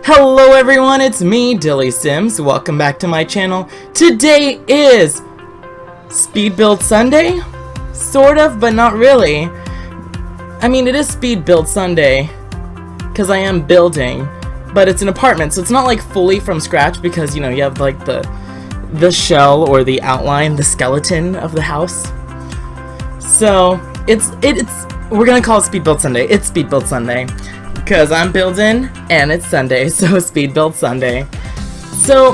Hello everyone, it's me, DillysSims. Welcome back to my channel. Today is Speed Build Sunday? Sort of, but not really. I mean, it is Speed Build Sunday, because I am building, but it's an apartment, so it's not like fully from scratch because, you know, you have like the shell or the outline, the skeleton of the house. So, we're gonna call it Speed Build Sunday. It's Speed Build Sunday. Because I'm building, and it's Sunday, so Speed Build Sunday. So,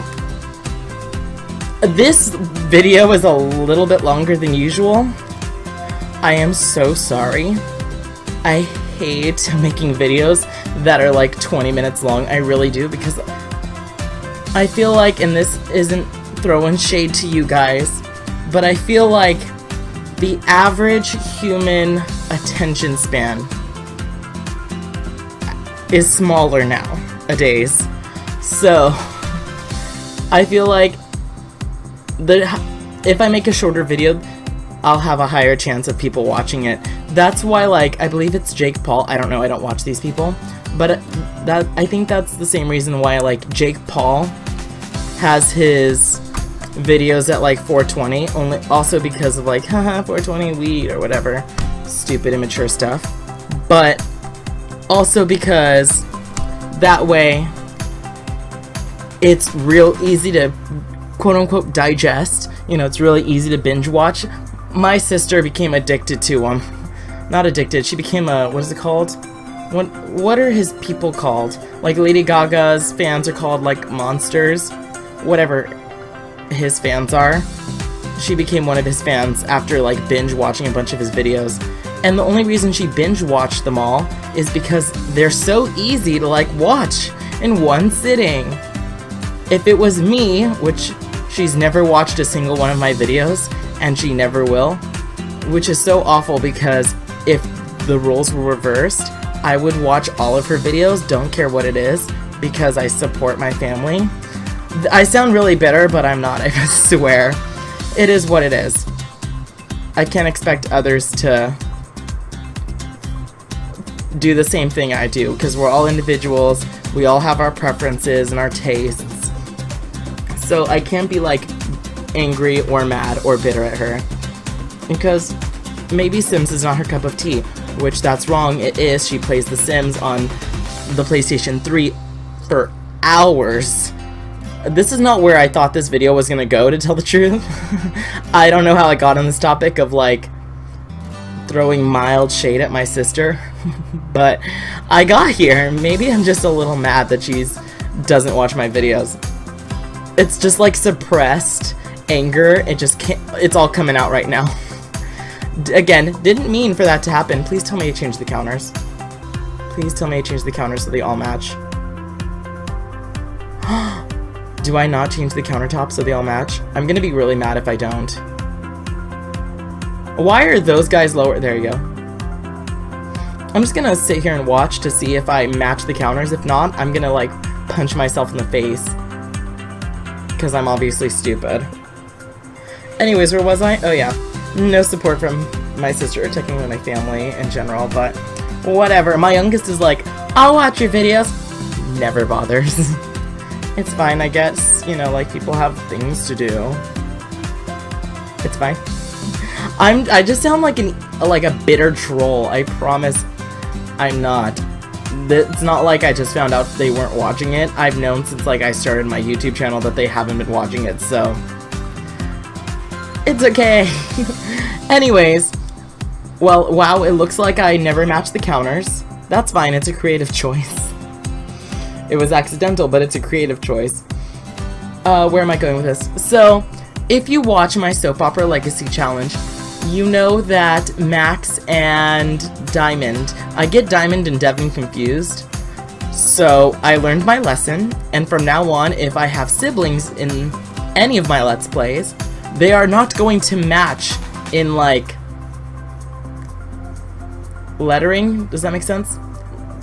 this video is a little bit longer than usual. I am so sorry. I hate making videos that are like 20 minutes long. I really do, because I feel like, and this isn't throwing shade to you guys, but I feel like the average human attention span is smaller nowadays. So I feel like if I make a shorter video, I'll have a higher chance of people watching it. That's why, like, I believe it's Jake Paul. I don't know, I don't watch these people, but I think that's the same reason why, like, Jake Paul has his videos at like 420, also because of like, haha, 420 weed or whatever stupid immature stuff, but also because that way it's real easy to quote-unquote digest. You know, it's really easy to binge watch. My sister became addicted to them. Not addicted, she became a, what is it called? What are his people called? Like Lady Gaga's fans are called like monsters. Whatever his fans are. She became one of his fans after like binge watching a bunch of his videos. And the only reason she binge watched them all is because they're so easy to like watch in one sitting. If it was me, which she's never watched a single one of my videos, and she never will, which is so awful because if the roles were reversed, I would watch all of her videos, don't care what it is, because I support my family. I sound really bitter, but I'm not, I swear. It is what it is. I can't expect others to do the same thing I do, because we're all individuals, we all have our preferences and our tastes, so I can't be like angry or mad or bitter at her, because maybe Sims is not her cup of tea, which that's wrong, it is. She plays The Sims on the PlayStation 3 for hours. This is not where I thought this video was gonna go, to tell the truth. I don't know how I got on this topic of like throwing mild shade at my sister, but I got here. Maybe I'm just a little mad that she doesn't watch my videos. It's just like suppressed anger. It just can't, it's all coming out right now. Again, didn't mean for that to happen. Please tell me to change the counters. Please tell me to change the counters so they all match. Do I not change the countertops so they all match? I'm gonna be really mad if I don't. Why are those guys lower? There you go. I'm just gonna sit here and watch to see if I match the counters. If not, I'm gonna like punch myself in the face, because I'm obviously stupid. Anyways, where was I? Oh yeah, no support from my sister, technically my family in general, but whatever. My youngest is like, I'll watch your videos. Never bothers. It's fine, I guess. You know, like, people have things to do. It's fine. I just sound like a bitter troll. I promise I'm not. It's not like I just found out they weren't watching it. I've known since like I started my YouTube channel that they haven't been watching it, so it's okay. Anyways, well, wow, it looks like I never matched the counters. That's fine, it's a creative choice. It was accidental, but it's a creative choice. Where am I going with this? So, if you watch my Soap Opera Legacy Challenge, you know that Max and Diamond, I get Diamond and Devin confused, so I learned my lesson, and from now on, if I have siblings in any of my Let's Plays, they are not going to match in, like, lettering. Does that make sense?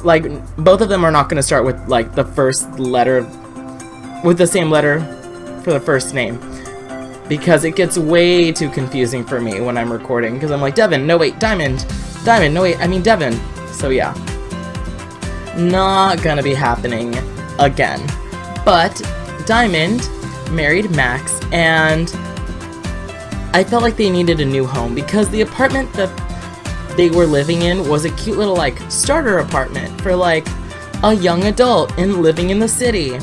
Like, both of them are not going to start with, like, the first letter, with the same letter for the first name. Because it gets way too confusing for me when I'm recording, because I'm like, Devin, no wait, Diamond, no wait, I mean Devin. So yeah. Not gonna be happening. again. But Diamond married Max, and I felt like they needed a new home because the apartment that they were living in was a cute little like starter apartment for like a young adult and living in the city.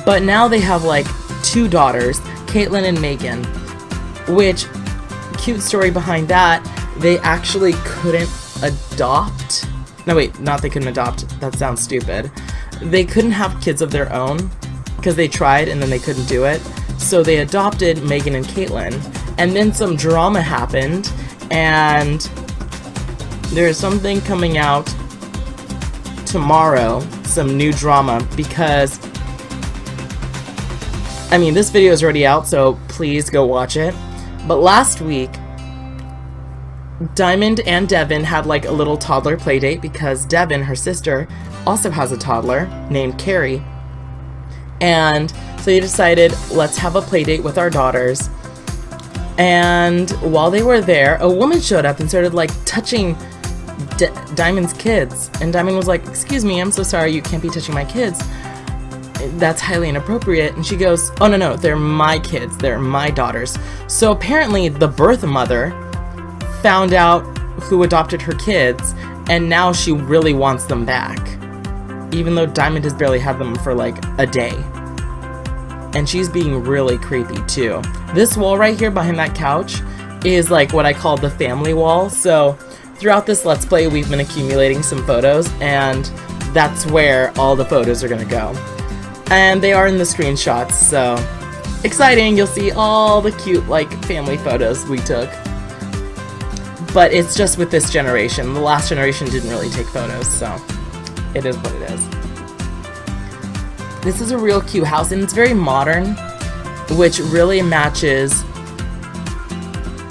But now they have like 2 daughters, Caitlin and Megan, which, cute story behind that, they actually couldn't adopt. No wait, not they couldn't adopt, that sounds stupid. They couldn't have kids of their own because they tried and then they couldn't do it. So they adopted Megan and Caitlin, and then some drama happened, and there's something coming out tomorrow, some new drama, because, I mean, this video is already out, so please go watch it. But last week, Diamond and Devin had like a little toddler play date because Devin, her sister, also has a toddler named Carrie. And so they decided, let's have a play date with our daughters. And while they were there, a woman showed up and started like touching Diamond's kids. And Diamond was like, excuse me, I'm so sorry, you can't be touching my kids. That's highly inappropriate. And she goes, oh no, they're my kids, they're my daughters. So apparently the birth mother found out who adopted her kids, and now she really wants them back, even though Diamond has barely had them for like a day. And she's being really creepy too. This wall right here behind that couch is like what I call the family wall. So throughout this Let's Play, we've been accumulating some photos, and that's where all the photos are gonna go. And they are in the screenshots, so exciting. You'll see all the cute like family photos we took. But it's just with this generation. The last generation didn't really take photos, so it is what it is. This is a real cute house, and it's very modern, which really matches...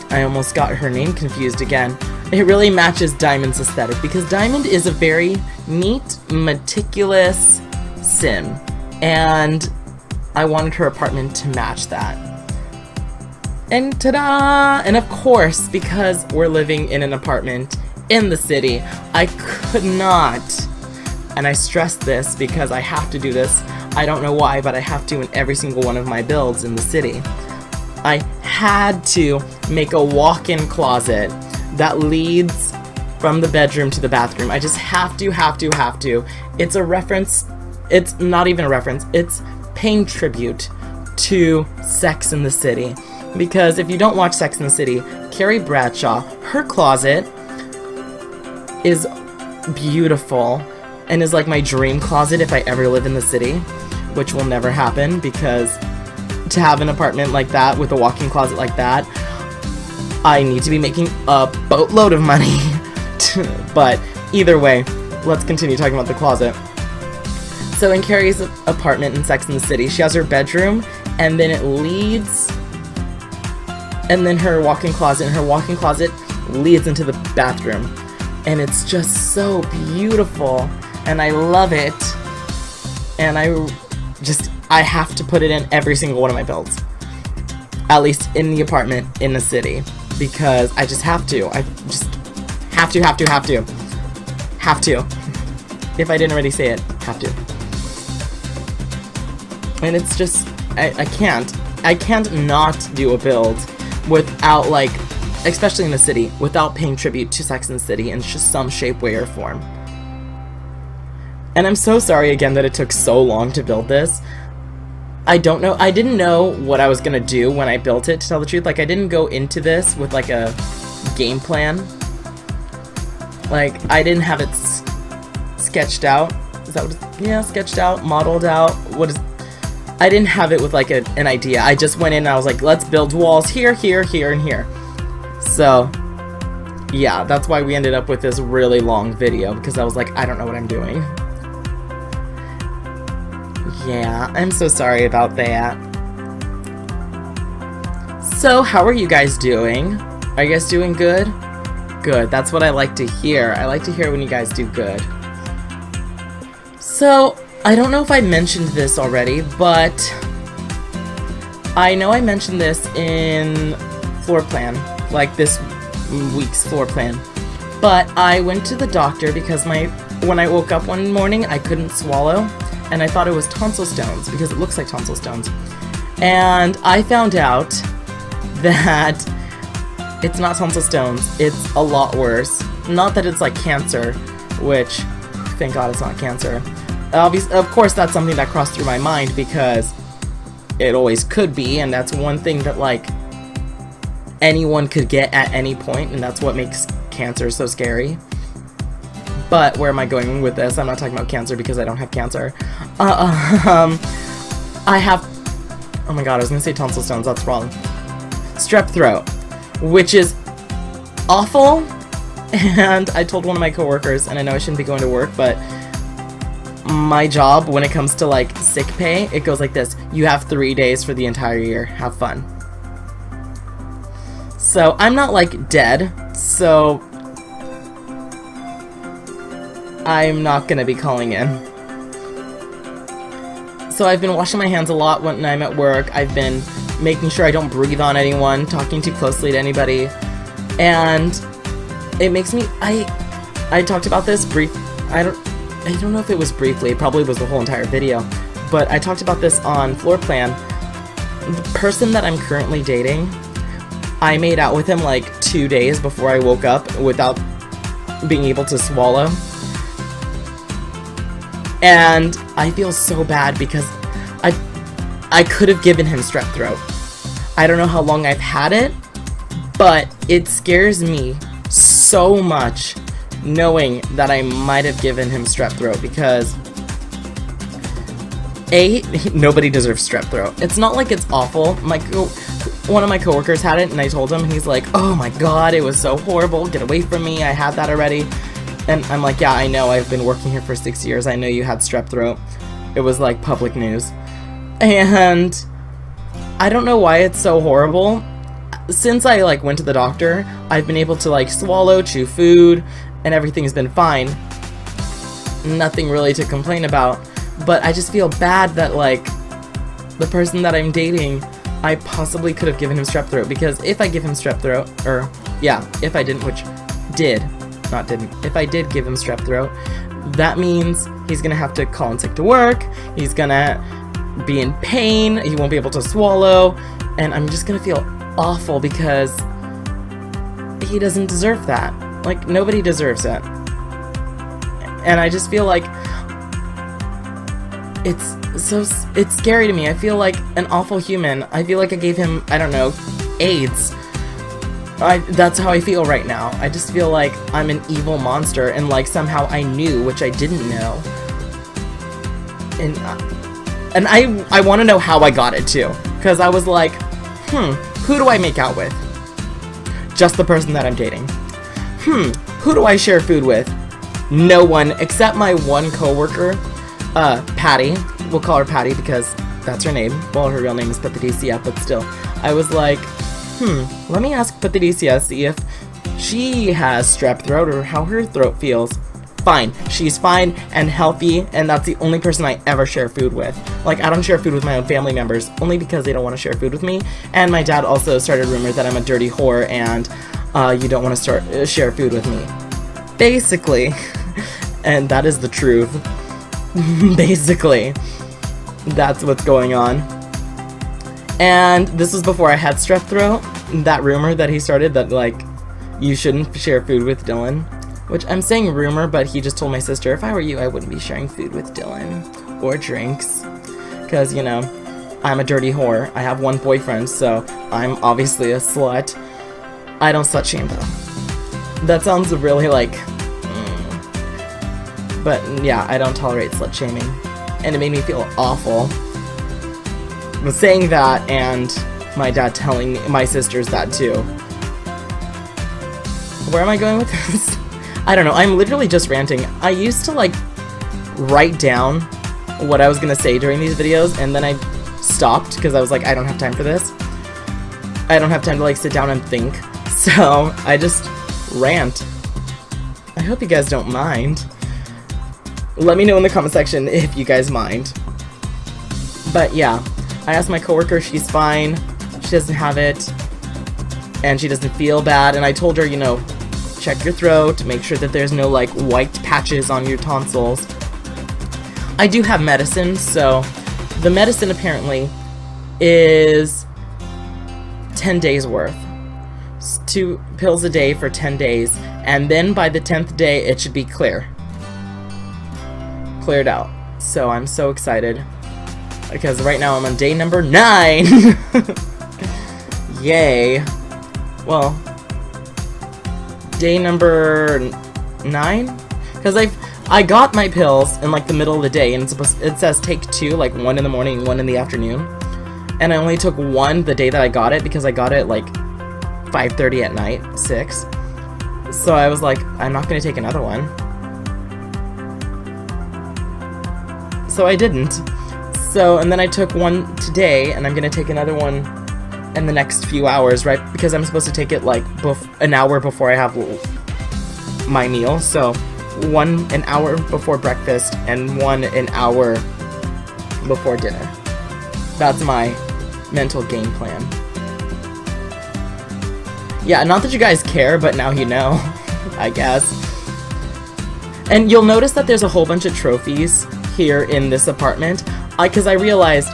I almost got her name confused again. It really matches Diamond's aesthetic, because Diamond is a very neat, meticulous sim, and I wanted her apartment to match that. And ta-da! And of course, because we're living in an apartment in the city, I could not, and I stress this because I have to do this, I don't know why, but I have to in every single one of my builds in the city. I had to make a walk-in closet that leads from the bedroom to the bathroom. I just have to. It's a reference, it's not even a reference, it's paying tribute to Sex and the City. Because if you don't watch Sex and the City, Carrie Bradshaw, her closet is beautiful and is like my dream closet if I ever live in the city, which will never happen because to have an apartment like that with a walk-in closet like that, I need to be making a boatload of money. But either way, let's continue talking about the closet. So in Carrie's apartment in Sex and the City, she has her bedroom, and then it leads... and then her walk-in closet, and her walk-in closet leads into the bathroom. And it's just so beautiful, and I love it. And I have to put it in every single one of my builds. At least in the apartment in the city. Because I just have to. I just have to. Have to. If I didn't already say it, have to. And it's just, I can't not do a build without, like, especially in the city, without paying tribute to Sex and the City in just some shape, way, or form. And I'm so sorry again that it took so long to build this. I didn't know what I was gonna do when I built it, to tell the truth. Like, I didn't go into this with, like, a game plan. Like, I didn't have it sketched out. Is that what it's, yeah, sketched out, modeled out, I didn't have it with like an idea. I just went in and I was like, let's build walls here, here, here, and here. So, yeah, that's why we ended up with this really long video, because I was like, I don't know what I'm doing. Yeah, I'm so sorry about that. So, how are you guys doing? Are you guys doing good? Good, that's what I like to hear. I like to hear when you guys do good. So, I don't know if I mentioned this already, but I know I mentioned this in floor plan, like this week's floor plan. But I went to the doctor because my when I woke up one morning, I couldn't swallow, and I thought it was tonsil stones because it looks like tonsil stones. And I found out that it's not tonsil stones, it's a lot worse. Not that it's like cancer, which, thank God it's not cancer. Of course, that's something that crossed through my mind because it always could be, and that's one thing that, like, anyone could get at any point, and that's what makes cancer so scary. But where am I going with this? I'm not talking about cancer because I don't have cancer. I have, oh my god, I was gonna say tonsil stones, that's wrong. Strep throat, which is awful, and I told one of my coworkers, and I know I shouldn't be going to work, but my job, when it comes to, like, sick pay, it goes like this: you have 3 days for the entire year, have fun. So I'm not, like, dead, so I'm not gonna be calling in. So I've been washing my hands a lot when I'm at work. I've been making sure I don't breathe on anyone, talking too closely to anybody, and it makes me, I talked about this I don't know if it was briefly, it probably was the whole entire video, but I talked about this on Floor Plan. The person that I'm currently dating, I made out with him like 2 days before I woke up without being able to swallow. And I feel so bad because I could have given him strep throat. I don't know how long I've had it, but it scares me so much knowing that I might have given him strep throat because nobody deserves strep throat. It's not like it's awful. One of my coworkers had it and I told him, and he's like, oh my god, it was so horrible, get away from me, I had that already. And I'm like, yeah, I know, I've been working here for 6 years, I know you had strep throat. It was like public news. And I don't know why it's so horrible. Since I like went to the doctor, I've been able to like swallow, chew food, and everything's been fine. Nothing really to complain about. But I just feel bad that like the person that I'm dating, I possibly could have given him strep throat, because if I give him strep throat, or yeah, if I didn't, which did, not didn't, if I did give him strep throat, that means he's gonna have to call in sick to work, he's gonna be in pain, he won't be able to swallow, and I'm just gonna feel awful because he doesn't deserve that. Like, nobody deserves it. And I just feel like it's scary to me. I feel like an awful human. I feel like I gave him, I don't know, AIDS. That's how I feel right now. I just feel like I'm an evil monster, and like somehow I knew, which I didn't know. And I want to know how I got it too, because I was like, who do I make out with? Just the person that I'm dating. Who do I share food with? No one, except my one coworker, Patty. We'll call her Patty because that's her name. Well, her real name is Patricia, but still. I was like, let me ask Patricia, see if she has strep throat or how her throat feels. Fine. She's fine and healthy, and that's the only person I ever share food with. Like, I don't share food with my own family members, only because they don't want to share food with me. And my dad also started rumors that I'm a dirty whore and you don't want to share food with me. Basically. And that is the truth. Basically. That's what's going on. And this was before I had strep throat. That rumor that he started that, like, you shouldn't share food with Dylan. Which, I'm saying rumor, but he just told my sister, if I were you, I wouldn't be sharing food with Dylan. Or drinks. Because, you know, I'm a dirty whore. I have one boyfriend, so I'm obviously a slut. I don't slut shame, though. That sounds really, like... But, yeah, I don't tolerate slut shaming. And it made me feel awful. But saying that, and my dad telling my sisters that, too. Where am I going with this? I don't know, I'm literally just ranting. I used to, like, write down what I was gonna say during these videos, and then I stopped, because I was like, I don't have time for this. I don't have time to, like, sit down and think. So, I just rant. I hope you guys don't mind. Let me know in the comment section if you guys mind. But, yeah. I asked my coworker, she's fine. She doesn't have it. And she doesn't feel bad, and I told her, you know, check your throat, make sure that there's no like white patches on your tonsils. I do have medicine, so the medicine apparently is 10 days worth. 2 pills a day for 10 days, and then by the 10th day it should be cleared out. So I'm so excited because right now I'm on day number 9. Yay. Well, day number 9, because I got my pills in like the middle of the day, and it says take 2, like 1 in the morning, 1 in the afternoon, and I only took 1 the day that I got it because I got it like 5:30 at night, 6. So I was like, I'm not gonna take another one. So I didn't. So, and then I took 1 today, and I'm gonna take another one in the next few hours, right? Because I'm supposed to take it like an hour before I have my meal. So 1 an hour before breakfast and 1 an hour before dinner. That's my mental game plan. Yeah, not that you guys care, but now you know, I guess. And you'll notice that there's a whole bunch of trophies here in this apartment, because I realized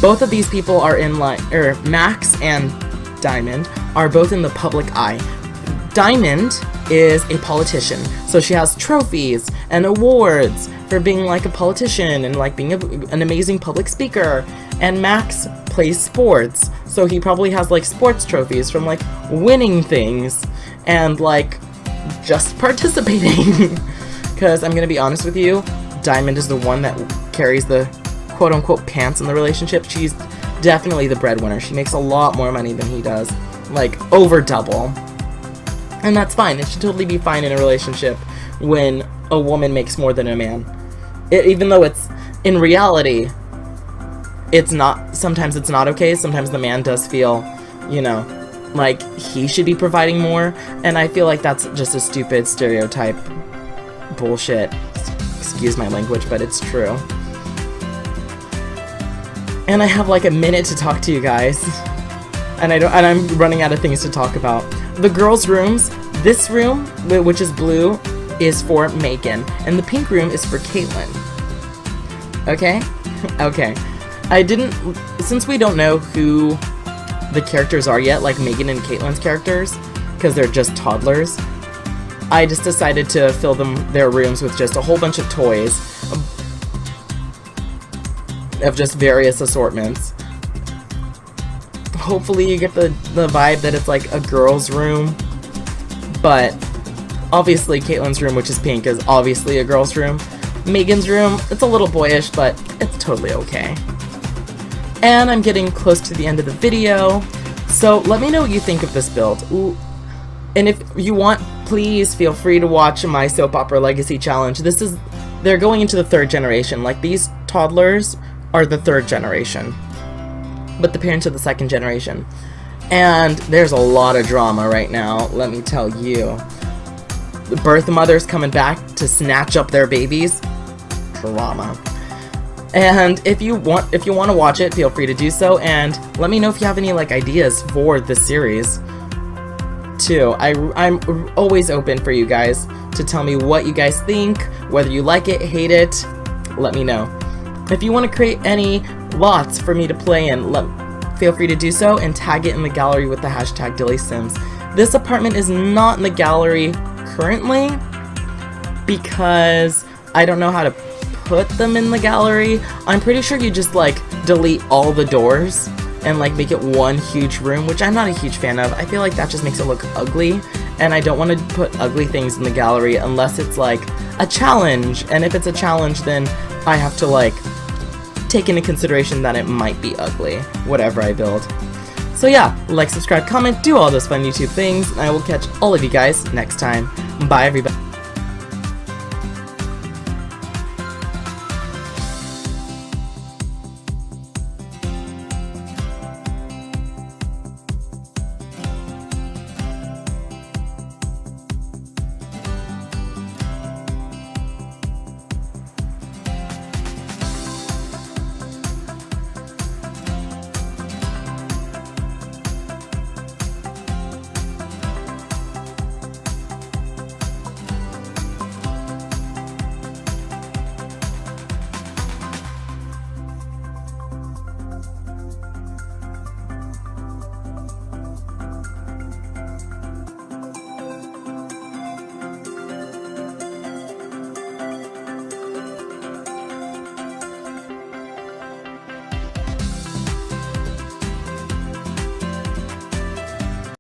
both of these people are in Max and Diamond are both in the public eye. Diamond is a politician, so she has trophies and awards for being like a politician and like being an amazing public speaker. And Max plays sports, so he probably has like sports trophies from like winning things and like just participating. Because I'm gonna be honest with you, Diamond is the one that carries the quote-unquote pants in the relationship. She's definitely the breadwinner. She makes a lot more money than he does, like over double. And that's fine. It should totally be fine in a relationship when a woman makes more than a man. Even though it's, in reality, it's not, sometimes it's not okay. Sometimes the man does feel, you know, like he should be providing more. And I feel like that's just a stupid stereotype bullshit. Excuse my language, but it's true. And I have like a minute to talk to you guys. And I'm running out of things to talk about. The girls' rooms, this room, which is blue, is for Megan, and the pink room is for Caitlin. Okay? Okay. Since we don't know who the characters are yet, like Megan and Caitlin's characters, because they're just toddlers, I just decided to fill their rooms with just a whole bunch of toys of just various assortments. Hopefully you get the vibe that it's like a girl's room, but obviously Caitlin's room, which is pink, is obviously a girl's room. Megan's room, it's a little boyish, but it's totally okay. And I'm getting close to the end of the video, so let me know what you think of this build. Ooh. And if you want, please feel free to watch my Soap Opera Legacy Challenge. They're going into the 3rd generation. Like, these toddlers are the 3rd generation, but the parents are the 2nd generation. And there's a lot of drama right now, let me tell you. The birth mothers coming back to snatch up their babies. Drama. And if you want to watch it, feel free to do so, and let me know if you have any like ideas for this series too. I'm always open for you guys to tell me what you guys think, whether you like it, hate it, let me know. If you want to create any lots for me to play in, feel free to do so and tag it in the gallery with the hashtag DillysSims. This apartment is not in the gallery currently because I don't know how to put them in the gallery. I'm pretty sure you just like delete all the doors and like make it one huge room, which I'm not a huge fan of. I feel like that just makes it look ugly, and I don't want to put ugly things in the gallery unless it's like a challenge, and if it's a challenge then I have to like take into consideration that it might be ugly, whatever I build. So yeah, like, subscribe, comment, do all those fun YouTube things, and I will catch all of you guys next time. Bye everybody.